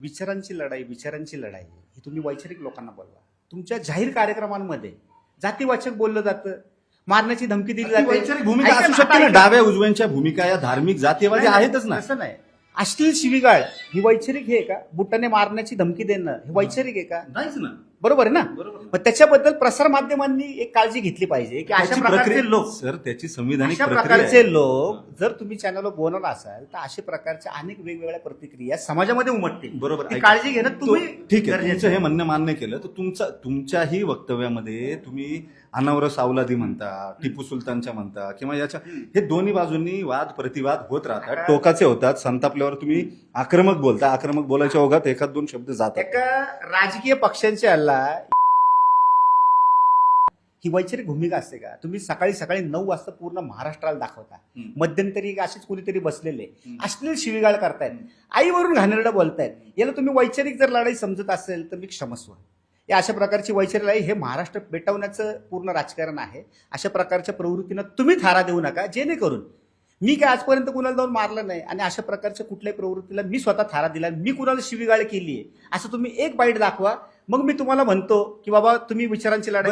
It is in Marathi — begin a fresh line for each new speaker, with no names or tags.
विचारांची लढाई ही तुम्ही वैचारिक लोकांना बोलवा. तुमच्या जाहीर कार्यक्रमांमध्ये जातीवाचक बोललं जातं, मारण्याची धमकी दिली जाते.
वैचारिक भूमिका
ऐका
असू
ना,
शकते
आता
ना,
ऐका.
डाव्या उजव्यांच्या भूमिका या धार्मिक जातीवादी आहेतच ना.
तसं नाही. अश्लील शिवीगाळ ही वैचारिक हे का? बुटाने मारण्याची धमकी देणं हे वैचारिक आहे का?
नाहीच ना.
बरोबर आहे ना.
बरोबर.
मग त्याच्याबद्दल प्रसार माध्यमांनी एक काळजी घेतली पाहिजे की अशा
त्याची
प्रकारचे
प्रक्रिया-
लोक
सर त्याची संविधानिक
अशा
प्रक्रिया आहे.
प्रकारचे लोक जर तुम्ही चॅनलवर बोलणार असाल तर अशा प्रकारच्या अनेक वेगवेगळ्या प्रतिक्रिया समाजामध्ये उमटतील.
बरोबर.
ती
ऐका.
काळजी घेणं तुम्ही
ठीक आहे,
गरजेचं
तुमचं हे म्हणणं मान्य केलं तर तुमच्याही वक्तव्यामध्ये तुम्ही अनावरस अवलादी म्हणता, टिपू सुलतानच्या म्हणता किंवा याच्या हे दोन्ही बाजूंनी वाद प्रतिवाद होत राहतात, टोकाचे होतात. संतापल्यावर तुम्ही आक्रमक बोलता, आक्रमक बोलायच्या ओघात एखाद दोन शब्द जातात.
एका राजकीय पक्षांची हल्ला ही वैचारिक भूमिका असते का? तुम्ही सकाळी सकाळी 9 वाजता पूर्ण महाराष्ट्राला दाखवता. मध्यंतरी असेच कुणीतरी बसलेले अश्लील शिवीगाळ करतायत, आईवरून घाणेरडं बोलतायत. याला तुम्ही वैचारिक जर लढाई समजत असेल तर मी क्षमस्व. या अशा प्रकारची वैचारिक लढाई हे महाराष्ट्र पेटवण्याचं पूर्ण राजकारण आहे. अशा प्रकारच्या प्रवृत्तीनं तुम्ही थारा देऊ नका, जेणेकरून मी काय आजपर्यंत कुणाला जाऊन मारलं नाही आणि अशा प्रकारच्या कुठल्याही प्रवृत्तीला मी स्वतः थारा दिला, मी कुणाला शिवीगाळ केली आहे असं तुम्ही एक बाईट दाखवा. मग मी तुम्हाला म्हणतो की बाबा तुम्ही विचारांची लढाई